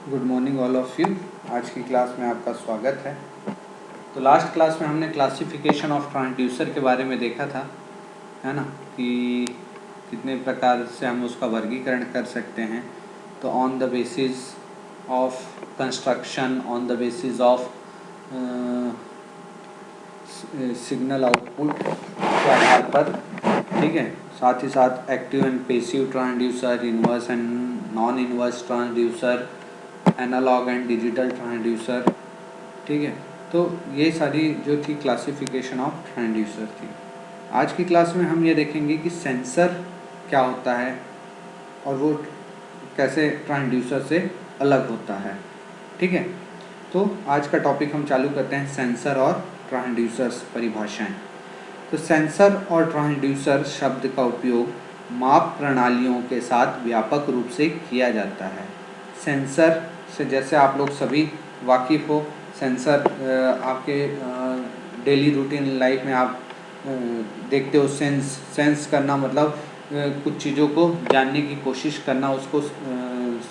Good morning all of you. आज की class में आपका स्वागत है। तो लास्ट क्लास में हमने क्लासिफिकेशन ऑफ ट्रांसड्यूसर के बारे में देखा था, है ना, कि कितने प्रकार से हम उसका वर्गीकरण कर सकते हैं। तो on the basis of construction, on the basis of signal output के आधार पर, ठीक है। साथ ही साथ active and passive transducer, inverse and non inverse transducer, analog and digital transducer, ठीक है। तो ये सारी जो थी क्लासिफिकेशन ऑफ ट्रांसड्यूसर थी। आज की क्लास में हम ये देखेंगे कि सेंसर क्या होता है और वो कैसे ट्रांसड्यूसर से अलग होता है, ठीक है। तो आज का टॉपिक हम चालू करते हैं, सेंसर और ट्रांसड्यूसर्स परिभाषाएं। तो सेंसर और ट्रांसड्यूसर शब्द का उपयोग माप प्रणालियों के साथ व्यापक रूप से किया जाता है। सेंसर से जैसे आप लोग सभी वाकिफ़ हो, सेंसर आपके डेली रूटीन लाइफ में आप देखते हो। सेंस करना मतलब कुछ चीज़ों को जानने की कोशिश करना, उसको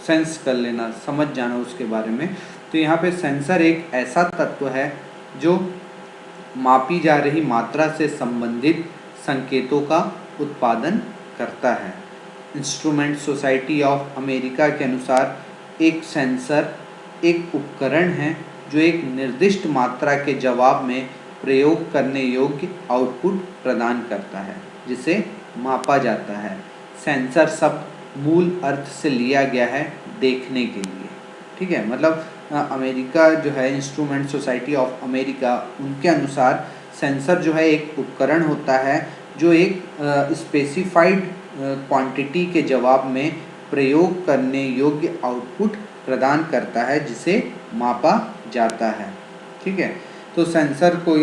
सेंस कर लेना, समझ जाना उसके बारे में। तो यहाँ पे सेंसर एक ऐसा तत्व है जो मापी जा रही मात्रा से संबंधित संकेतों का उत्पादन करता है। इंस्ट्रूमेंट सोसाइटी ऑफ अमेरिका के अनुसार एक सेंसर एक उपकरण है जो एक निर्दिष्ट मात्रा के जवाब में प्रयोग करने योग्य आउटपुट प्रदान करता है, जिसे मापा जाता है। सेंसर शब्द मूल अर्थ से लिया गया है देखने के लिए, ठीक है। मतलब अमेरिका जो है, इंस्ट्रूमेंट सोसाइटी ऑफ अमेरिका, उनके अनुसार सेंसर जो है एक उपकरण होता है जो एक स्पेसिफाइड क्वांटिटी के जवाब में प्रयोग करने योग्य आउटपुट प्रदान करता है, जिसे मापा जाता है, ठीक है। तो सेंसर को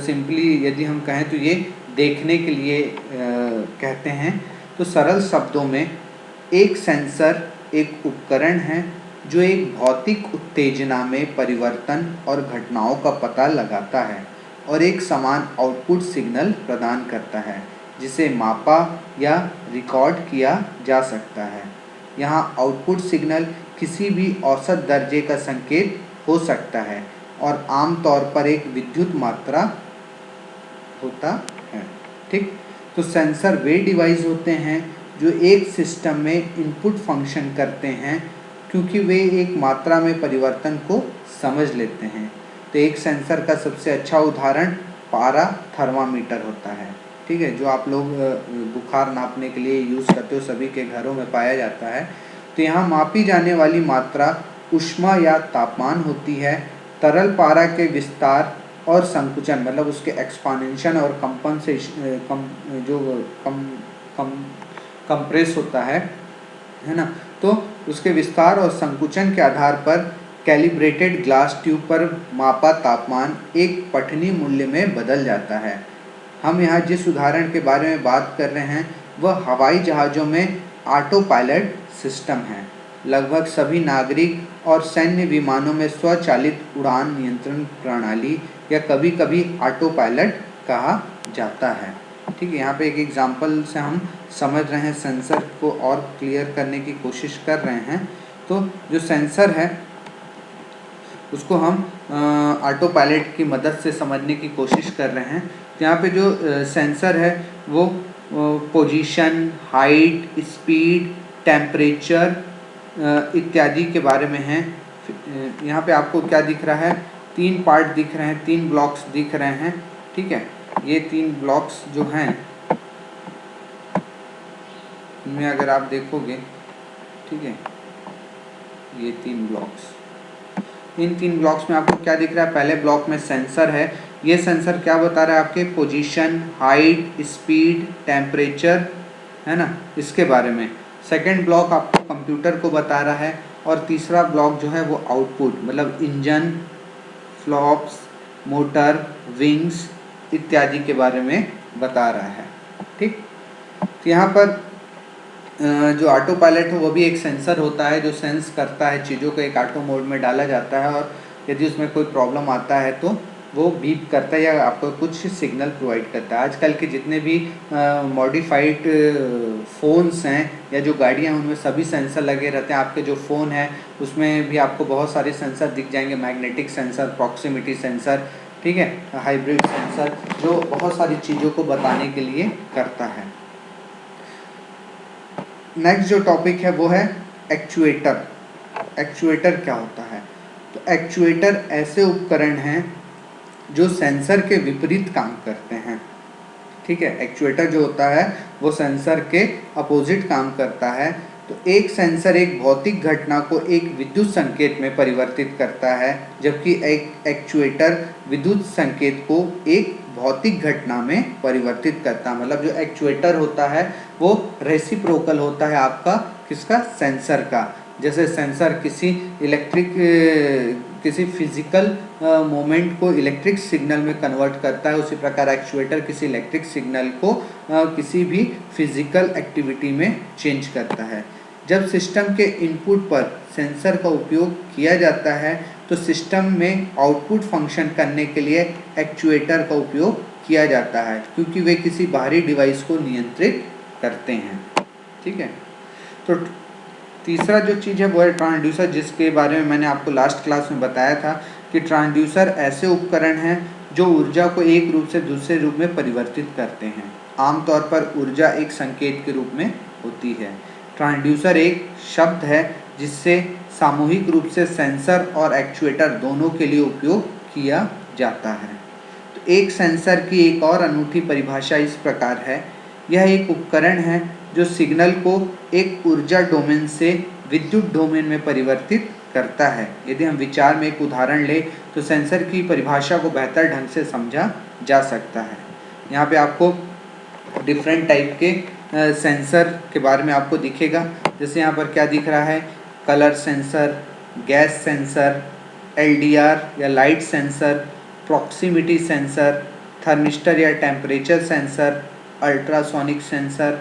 सिंपली यदि हम कहें तो ये देखने के लिए कहते हैं। तो सरल शब्दों में एक सेंसर एक उपकरण है जो एक भौतिक उत्तेजना में परिवर्तन और घटनाओं का पता लगाता है और एक समान आउटपुट सिग्नल प्रदान करता है, जिसे मापा या रिकॉर्ड किया जा सकता है। यहाँ आउटपुट सिग्नल किसी भी औसत दर्जे का संकेत हो सकता है और आमतौर पर एक विद्युत मात्रा होता है, ठीक। तो सेंसर वे डिवाइस होते हैं जो एक सिस्टम में इनपुट फंक्शन करते हैं, क्योंकि वे एक मात्रा में परिवर्तन को समझ लेते हैं। तो एक सेंसर का सबसे अच्छा उदाहरण पारा थर्मामीटर होता है, ठीक है, जो आप लोग बुखार नापने के लिए यूज़ करते हो, सभी के घरों में पाया जाता है। तो यहाँ मापी जाने वाली मात्रा ऊष्मा या तापमान होती है। तरल पारा के विस्तार और संकुचन, मतलब उसके एक्सपांशन और कंप्रेस होता है ना। तो उसके विस्तार और संकुचन के आधार पर कैलिब्रेटेड ग्लास ट्यूब पर मापा तापमान एक पठनीय मूल्य में बदल जाता है। हम यहाँ जिस उदाहरण के बारे में बात कर रहे हैं वह हवाई जहाज़ों में ऑटो पायलट सिस्टम है। लगभग सभी नागरिक और सैन्य विमानों में स्वचालित उड़ान नियंत्रण प्रणाली या कभी कभी ऑटो पायलट कहा जाता है, ठीक है। यहाँ पे एक एग्जांपल से हम समझ रहे हैं, सेंसर को और क्लियर करने की कोशिश कर रहे हैं। तो जो सेंसर है उसको हम ऑटो पायलट की मदद से समझने की कोशिश कर रहे हैं। तो यहाँ पे जो सेंसर है वो पोजीशन, हाइट, स्पीड, टेम्परेचर इत्यादि के बारे में है। यहाँ पे आपको क्या दिख रहा है, 3 पार्ट दिख रहे हैं, 3 ब्लॉक्स दिख रहे हैं, ठीक है। ये 3 ब्लॉक्स जो हैं इनमें अगर आप देखोगे, ठीक है, ये 3 ब्लॉक्स, इन 3 ब्लॉक्स में आपको क्या दिख रहा है। पहले ब्लॉक में सेंसर है। ये सेंसर क्या बता रहा है, आपके पोजीशन, हाइट, स्पीड, टेम्परेचर, है ना, इसके बारे में। सेकंड ब्लॉक आपको कंप्यूटर को बता रहा है और तीसरा ब्लॉक जो है वो आउटपुट, मतलब इंजन, फ्लॉप्स, मोटर, विंग्स इत्यादि के बारे में बता रहा है, ठीक। तो यहाँ पर जो ऑटो पायलट है वो भी एक सेंसर होता है जो सेंस करता है चीज़ों को, एक ऑटो मोड में डाला जाता है और यदि उसमें कोई प्रॉब्लम आता है तो वो बीप करता है या आपको कुछ सिग्नल प्रोवाइड करता है। आजकल के जितने भी मॉडिफाइड फ़ोन्स हैं या जो गाड़ियाँ हैं उनमें सभी सेंसर लगे रहते हैं। आपके जो फ़ोन है उसमें भी आपको बहुत सारे सेंसर दिख जाएंगे, मैग्नेटिक सेंसर, प्रॉक्सिमिटी सेंसर, ठीक है, हाइब्रिड सेंसर, जो बहुत सारी चीज़ों को बताने के लिए करता है। नेक्स्ट जो टॉपिक है वो है एक्चुएटर। एक्चुएटर क्या होता है? तो एक्चुएटर ऐसे उपकरण हैं जो सेंसर के विपरीत काम करते हैं, ठीक है। एक्चुएटर जो होता है वो सेंसर के अपोजिट काम करता है। तो एक सेंसर एक भौतिक घटना को एक विद्युत संकेत में परिवर्तित करता है, जबकि एक एक्चुएटर विद्युत संकेत को एक भौतिक घटना में परिवर्तित करता है। मतलब जो एक्चुएटर होता है वो रेसिप्रोकल होता है आपका किसका? सेंसर का। जैसे सेंसर किसी फिजिकल मोमेंट को इलेक्ट्रिक सिग्नल में कन्वर्ट करता है, उसी प्रकार एक्चुएटर किसी इलेक्ट्रिक सिग्नल को किसी भी फिजिकल एक्टिविटी में चेंज करता है। जब सिस्टम के इनपुट पर सेंसर का उपयोग किया जाता है तो सिस्टम में आउटपुट फंक्शन करने के लिए एक्चुएटर का उपयोग किया जाता है, क्योंकि वे किसी बाहरी डिवाइस को नियंत्रित करते हैं, ठीक है। तो तीसरा जो चीज़ है वो है ट्रांसड्यूसर, जिसके बारे में मैंने आपको लास्ट क्लास में बताया था कि ट्रांसड्यूसर ऐसे उपकरण हैं जो ऊर्जा को एक रूप से दूसरे रूप में परिवर्तित करते हैं। आमतौर पर ऊर्जा एक संकेत के रूप में होती है। ट्रांसड्यूसर एक शब्द है जिससे सामूहिक रूप से सेंसर और एक्चुएटर दोनों के लिए उपयोग किया जाता है। तो एक सेंसर की एक और अनूठी परिभाषा इस प्रकार है: यह एक उपकरण है जो सिग्नल को एक ऊर्जा डोमेन से विद्युत डोमेन में परिवर्तित करता है। यदि हम विचार में एक उदाहरण लें तो सेंसर की परिभाषा को बेहतर ढंग से समझा जा सकता है। यहाँ पे आपको डिफरेंट टाइप के सेंसर के बारे में आपको दिखेगा। जैसे यहाँ पर क्या दिख रहा है? Colour sensor, gas sensor, LDR या light sensor, proximity sensor, thermistor या temperature sensor, ultrasonic sensor,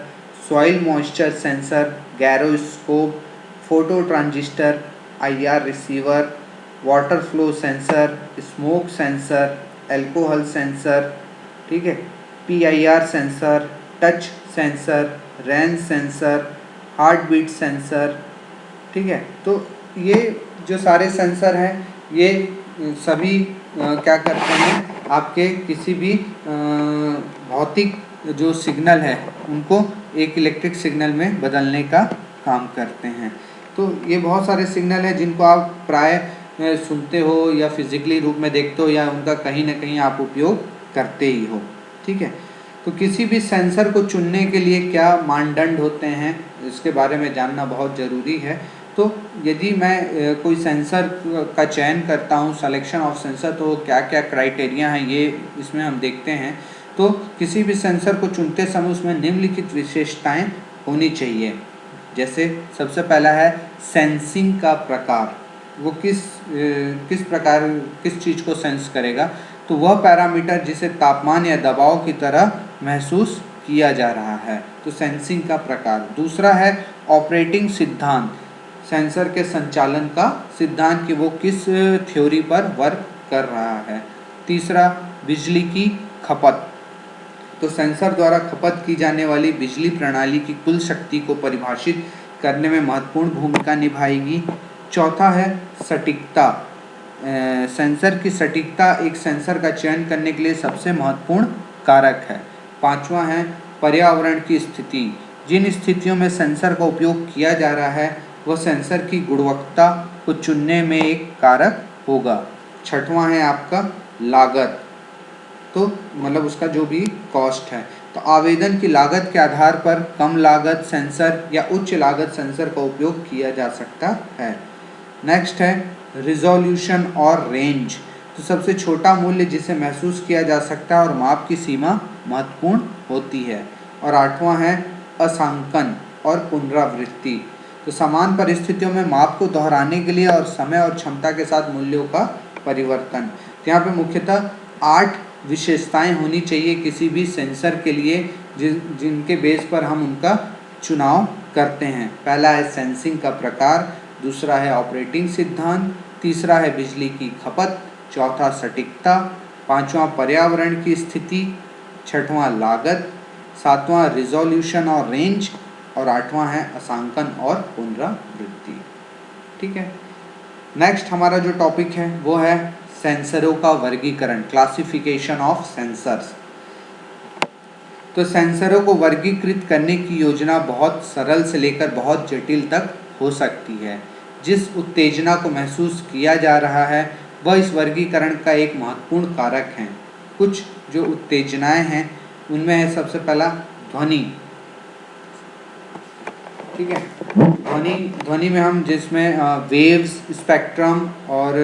soil moisture sensor, gyroscope, photo transistor, IR receiver, water flow sensor, smoke sensor, alcohol sensor, ठीक है, PIR sensor, touch sensor, rain sensor, heart beat sensor, ठीक है। तो ये जो सारे sensor हैं ये सभी क्या करते हैं? आपके किसी भी भौतिक जो सिग्नल है उनको एक इलेक्ट्रिक सिग्नल में बदलने का काम करते हैं। तो ये बहुत सारे सिग्नल हैं जिनको आप प्राय सुनते हो या फिजिकली रूप में देखते हो या उनका कहीं ना कहीं आप उपयोग करते ही हो, ठीक है। तो किसी भी सेंसर को चुनने के लिए क्या मानदंड होते हैं इसके बारे में जानना बहुत ज़रूरी है। तो यदि मैं कोई सेंसर का चयन करता हूँ, सिलेक्शन ऑफ सेंसर, तो क्या क्या क्राइटेरिया हैं ये इसमें हम देखते हैं। तो किसी भी सेंसर को चुनते समय उसमें निम्नलिखित विशेषताएं होनी चाहिए। जैसे सबसे पहला है सेंसिंग का प्रकार, वो किस प्रकार किस चीज़ को सेंस करेगा। तो वह पैरामीटर जिसे तापमान या दबाव की तरह महसूस किया जा रहा है, तो सेंसिंग का प्रकार। दूसरा है ऑपरेटिंग सिद्धांत, सेंसर के संचालन का सिद्धांत कि वो किस थ्योरी पर वर्क कर रहा है। तीसरा बिजली की खपत, तो सेंसर द्वारा खपत की जाने वाली बिजली प्रणाली की कुल शक्ति को परिभाषित करने में महत्वपूर्ण भूमिका निभाएगी। चौथा है सटीकता, सेंसर की सटीकता एक सेंसर का चयन करने के लिए सबसे महत्वपूर्ण कारक है। पांचवा है पर्यावरण की स्थिति, जिन स्थितियों में सेंसर का उपयोग किया जा रहा है वह सेंसर की गुणवत्ता को चुनने में एक कारक होगा। छठवां है आपका लागत, तो मतलब उसका जो भी कॉस्ट है। तो आवेदन की लागत के आधार पर कम लागत सेंसर या उच्च लागत सेंसर का उपयोग किया जा सकता है। नेक्स्ट है रिजोल्यूशन और रेंज, तो सबसे छोटा मूल्य जिसे महसूस किया जा सकता है और माप की सीमा महत्वपूर्ण होती है। और आठवां है अंशांकन और पुनरावृत्ति, तो समान परिस्थितियों में माप को दोहराने के लिए और समय और क्षमता के साथ मूल्यों का परिवर्तन। तो यहाँ पे मुख्यतः 8 विशेषताएं होनी चाहिए किसी भी सेंसर के लिए जिनके बेस पर हम उनका चुनाव करते हैं। पहला है सेंसिंग का प्रकार, दूसरा है ऑपरेटिंग सिद्धांत, तीसरा है बिजली की खपत, चौथा सटीकता, पांचवा पर्यावरण की स्थिति, छठवां लागत, सातवां रिजोल्यूशन और रेंज, और आठवां है अंशांकन और पुनरावृत्ति। ठीक है। नेक्स्ट हमारा जो टॉपिक है वो है सेंसरों का वर्गीकरण, क्लासिफिकेशन ऑफ सेंसर्स। तो सेंसरों को वर्गीकृत करने की योजना बहुत सरल से लेकर बहुत जटिल तक हो सकती है। जिस उत्तेजना को महसूस किया जा रहा है वह इस वर्गीकरण का एक महत्वपूर्ण कारक है। कुछ जो उत्तेजनाएं हैं उनमें है सबसे पहला ध्वनि। ठीक है। ध्वनि में हम जिसमें वेव्स, स्पेक्ट्रम और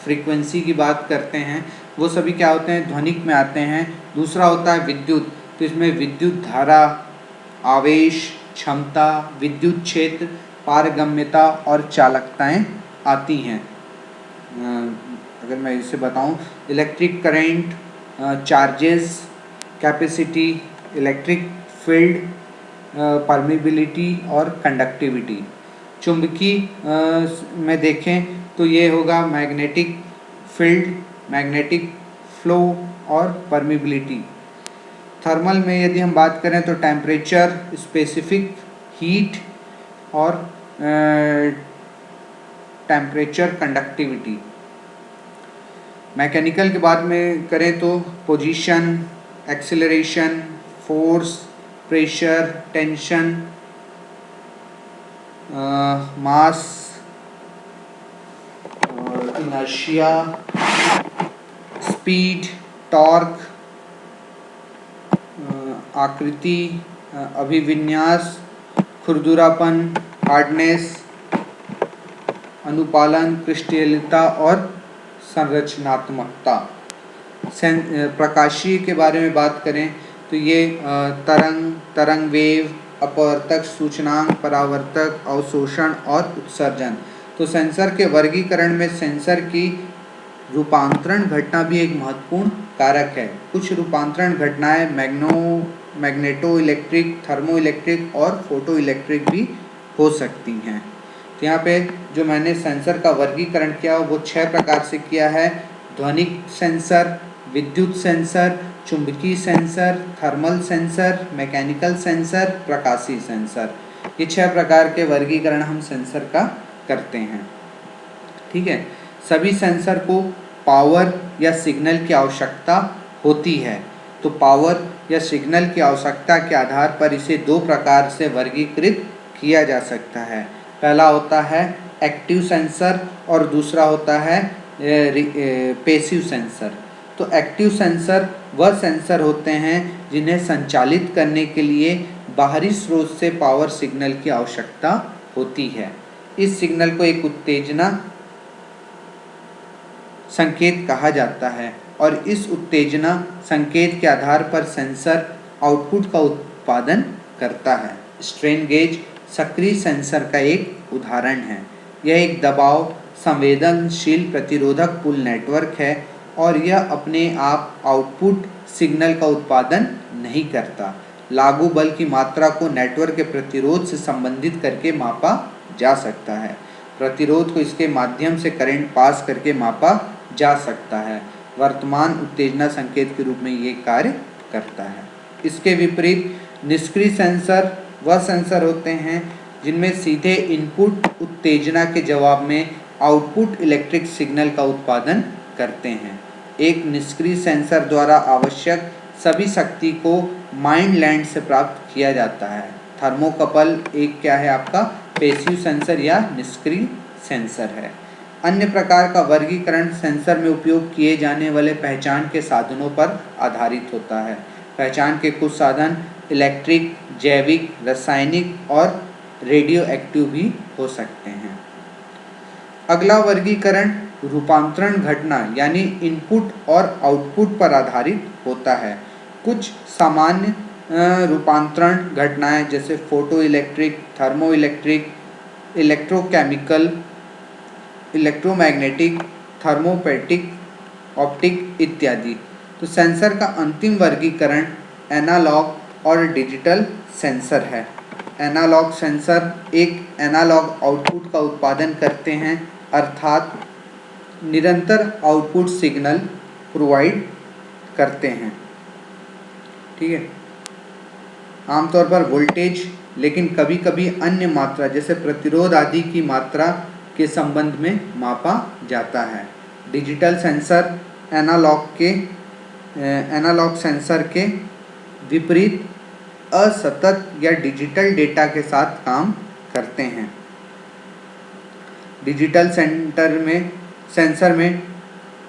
फ्रीक्वेंसी की बात करते हैं वो सभी क्या होते हैं, ध्वनिक में आते हैं। दूसरा होता है विद्युत, तो इसमें विद्युत धारा, आवेश, क्षमता, विद्युत क्षेत्र, पारगम्यता और चालकताएं आती हैं। अगर मैं इसे बताऊं, electric current, charges, capacity, electric field, permeability और कंडक्टिविटी। चुंबकीय में देखें तो ये होगा मैग्नेटिक फील्ड, मैग्नेटिक फ्लो और परमिबिलिटी। थर्मल में यदि हम बात करें तो टेम्परेचर, स्पेसिफिक हीट और टेम्परेचर, कंडक्टिविटी। मैकेनिकल की बात में करें तो position, acceleration, force, pressure, tension, mass और इनर्शिया, स्पीड, टॉर्क, आकृति, अभिविन्यास, खुरदुरापन, हार्डनेस, अनुपालन, क्रिस्टलीयता और संरचनात्मकता। प्रकाशीय के बारे में बात करें तो ये तरंग वेव, अपवर्तक, सूचनांक, परावर्तक, अवशोषण और उत्सर्जन। तो सेंसर के वर्गीकरण में सेंसर की रूपांतरण घटना भी एक महत्वपूर्ण कारक है। कुछ रूपांतरण घटनाएं मैग्नेटो इलेक्ट्रिक, थर्मो इलेक्ट्रिक और फोटो इलेक्ट्रिक भी हो सकती हैं। तो यहाँ पे जो मैंने सेंसर का वर्गीकरण किया वो 6 प्रकार से किया है। ध्वनिक सेंसर, विद्युत सेंसर, चुंबकीय sensor, thermal sensor, mechanical sensor, प्रकाशीय सेंसर। ये 6 प्रकार के वर्गीकरण हम सेंसर का करते हैं। ठीक है। सभी सेंसर को पावर या सिग्नल की आवश्यकता होती है। तो पावर या सिग्नल की आवश्यकता के आधार पर इसे 2 प्रकार से वर्गीकृत किया जा सकता है। पहला होता है एक्टिव सेंसर और दूसरा होता है पैसिव सेंसर। तो एक्टिव सेंसर वह सेंसर होते हैं जिन्हें संचालित करने के लिए बाहरी स्रोत से पावर सिग्नल की आवश्यकता होती है। इस सिग्नल को एक उत्तेजना संकेत कहा जाता है और इस उत्तेजना संकेत के आधार पर सेंसर आउटपुट का उत्पादन करता है। स्ट्रेन गेज सक्रिय सेंसर का एक उदाहरण है। यह एक दबाव संवेदनशील प्रतिरोधक पुल नेटवर्क है और यह अपने आप आउटपुट सिग्नल का उत्पादन नहीं करता। लागू बल की मात्रा को नेटवर्क के प्रतिरोध से संबंधित करके मापा जा सकता है। प्रतिरोध को इसके माध्यम से करंट पास करके मापा जा सकता है। वर्तमान उत्तेजना संकेत के रूप में ये कार्य करता है। इसके विपरीत निष्क्रिय सेंसर वह सेंसर होते हैं जिनमें सीधे इनपुट उत्तेजना के जवाब में आउटपुट इलेक्ट्रिक सिग्नल का उत्पादन करते हैं। एक निष्क्रिय सेंसर द्वारा आवश्यक सभी शक्ति को माइंड लैंड से प्राप्त किया जाता है। थर्मोकपल एक क्या है आपका पैसिव सेंसर या निष्क्रिय सेंसर है। अन्य प्रकार का वर्गीकरण सेंसर में उपयोग किए जाने वाले पहचान के साधनों पर आधारित होता है। पहचान के कुछ साधन इलेक्ट्रिक, जैविक, रासायनिक और रेडियो एक्टिव भी हो सकते हैं। अगला वर्गीकरण रूपांतरण घटना यानी इनपुट और आउटपुट पर आधारित होता है। कुछ सामान्य रूपांतरण घटनाएं जैसे photo electric, thermo electric, electrochemical, electromagnetic, थर्मोपैटिक, ऑप्टिक इत्यादि। तो सेंसर का अंतिम वर्गीकरण एनालॉग और डिजिटल सेंसर है। एनालॉग सेंसर एक एनालॉग आउटपुट का उत्पादन करते हैं, अर्थात निरंतर आउटपुट सिग्नल प्रोवाइड करते हैं। ठीक है, आमतौर पर वोल्टेज, लेकिन कभी कभी अन्य मात्रा जैसे प्रतिरोध आदि की मात्रा के संबंध में मापा जाता है। डिजिटल सेंसर एनालॉग सेंसर के विपरीत असतत या डिजिटल डेटा के साथ काम करते हैं। डिजिटल सेंसर में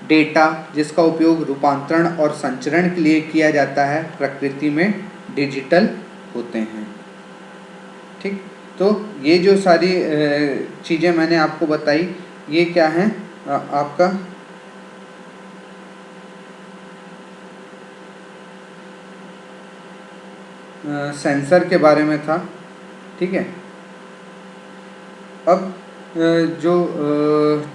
डेटा जिसका उपयोग रूपांतरण और संचरण के लिए किया जाता है प्रकृति में डिजिटल होते हैं। ठीक, तो ये जो सारी चीज़ें मैंने आपको बताई, ये क्या है आपका सेंसर के बारे में था। ठीक है, अब जो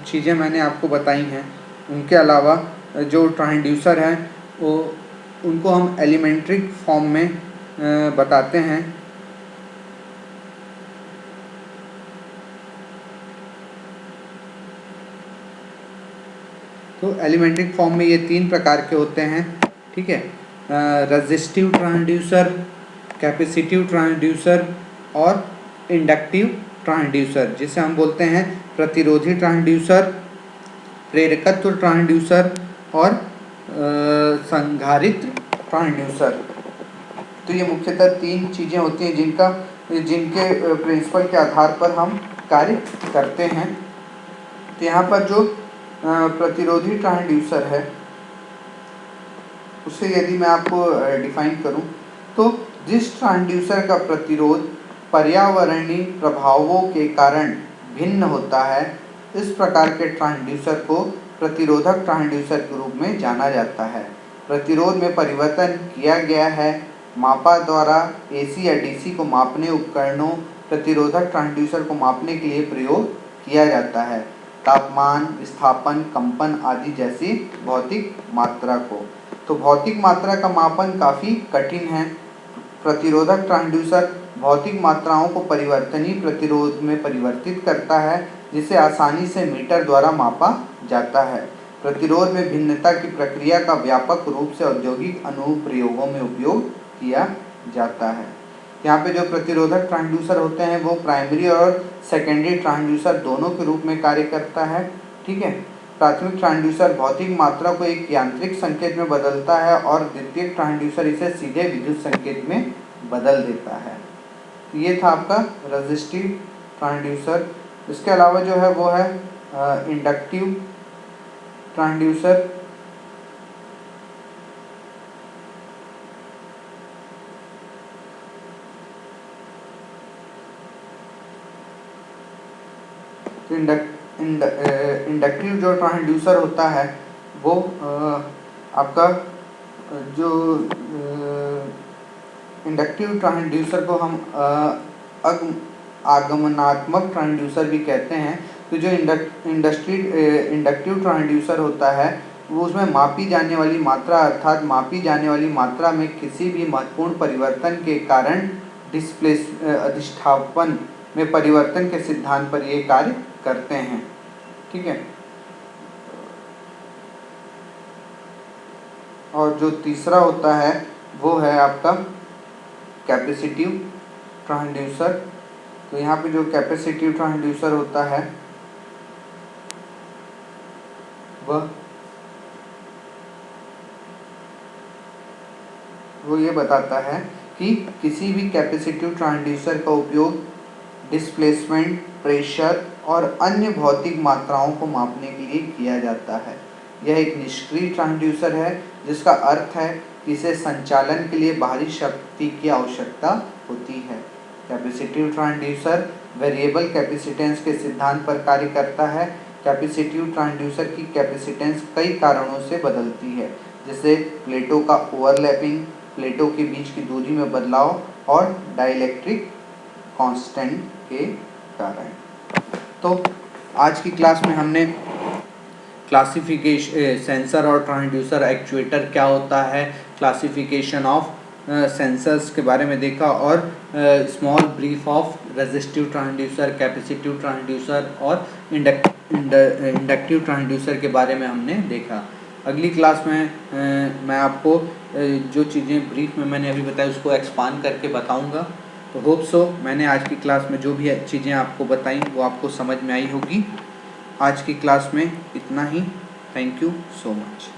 चीज़ें मैंने आपको बताई हैं उनके अलावा जो ट्रांसड्यूसर हैं वो उनको हम एलिमेंट्री फॉर्म में बताते हैं। तो एलिमेंट्री फॉर्म में ये 3 प्रकार के होते हैं। ठीक है, रेजिस्टिव ट्रांसड्यूसर, कैपेसिटिव ट्रांसड्यूसर और इंडक्टिव ट्रांसड्यूसर, जिसे हम बोलते हैं प्रतिरोधी ट्रांसड्यूसर, प्रेरकत्व ट्रांसड्यूसर और संधारित्र ट्रांसड्यूसर। तो ये मुख्यतः 3 चीज़ें होती हैं जिनके प्रिंसिपल के आधार पर हम कार्य करते हैं। तो यहाँ पर जो प्रतिरोधी ट्रांसड्यूसर है उसे यदि मैं आपको डिफाइन करूं तो जिस ट्रांसड्यूसर का प्रतिरोध पर्यावरणीय प्रभावों के कारण भिन्न होता है, इस प्रकार के ट्रांसड्यूसर को प्रतिरोधक ट्रांसड्यूसर के रूप में जाना जाता है। प्रतिरोध में परिवर्तन किया गया है। मापा द्वारा एसी या डीसी को मापने उपकरणों प्रतिरोधक ट्रांसड्यूसर को मापने के लिए प्रयोग किया जाता है, तापमान, विस्थापन, कंपन आदि जैसी भौतिक मात्रा को। तो भौतिक मात्रा का मापन काफ़ी कठिन है। प्रतिरोधक ट्रांसड्यूसर भौतिक मात्राओं को परिवर्तनीय प्रतिरोध में परिवर्तित करता है, जिसे आसानी से मीटर द्वारा मापा जाता है। प्रतिरोध में भिन्नता की प्रक्रिया का व्यापक रूप से औद्योगिक अनुप्रयोगों में उपयोग किया जाता है। यहाँ पे जो प्रतिरोधक ट्रांसड्यूसर होते हैं वो प्राइमरी और सेकेंडरी ट्रांसड्यूसर दोनों के रूप में कार्य करता है। ठीक है, प्राथमिक ट्रांसड्यूसर भौतिक मात्रा को एक यांत्रिक संकेत में बदलता है और द्वितीयक ट्रांसड्यूसर इसे सीधे विद्युत संकेत में बदल देता है। ये था आपका रेजिस्टिव ट्रांसड्यूसर। इसके अलावा जो है वो है इंडक्टिव ट्रांसड्यूसर। इंडक्टिव जो ट्रांसड्यूसर होता है वो आपका जो इंडक्टिव ट्रांसड्यूसर को हम आगमनात्मक ट्रांसड्यूसर भी कहते हैं। तो जो इंडक्टिव ट्रांसड्यूसर होता है वो उसमें मापी जाने वाली मात्रा अर्थात मापी जाने वाली मात्रा में किसी भी महत्वपूर्ण परिवर्तन के कारण अधिष्ठापन में परिवर्तन के सिद्धांत पर ये कार्य करते हैं। ठीक है, और जो तीसरा होता है वो है आपका कैपेसिटिव ट्रांसड्यूसर। तो यहाँ पे जो कैपेसिटिव ट्रांसड्यूसर होता है वो ये बताता है कि किसी भी कैपेसिटिव ट्रांसड्यूसर का उपयोग डिस्प्लेसमेंट, प्रेशर और अन्य भौतिक मात्राओं को मापने के लिए किया जाता है। यह एक निष्क्रिय ट्रांसड्यूसर है, जिसका अर्थ है कि इसे संचालन के लिए बाहरी शक्ति की आवश्यकता होती है। कैपेसिटिव ट्रांसड्यूसर वेरिएबल कैपेसिटेंस के सिद्धांत पर कार्य करता है। कैपेसिटिव ट्रांसड्यूसर की कैपेसिटेंस कई कारणों से बदलती है, जैसे प्लेटों का ओवरलैपिंग, प्लेटों के बीच की दूरी में बदलाव और डाइलेक्ट्रिक कांस्टेंट के कारण। तो आज की क्लास में हमने क्लासिफिकेशन सेंसर और ट्रांसड्यूसर एक्चुएटर क्या होता है, क्लासिफिकेशन ऑफ सेंसर्स के बारे में देखा और small brief of resistive transducer, capacitive transducer और इंडक्टिव ट्रांसड्यूसर के बारे में हमने देखा। अगली क्लास में मैं आपको जो चीज़ें ब्रीफ में मैंने अभी बताई उसको एक्सपांड करके बताऊंगा। तो होप सो मैंने आज की क्लास में जो भी चीज़ें आपको बताई वो आपको समझ में आई होगी। आज की क्लास में इतना ही। Thank you so much.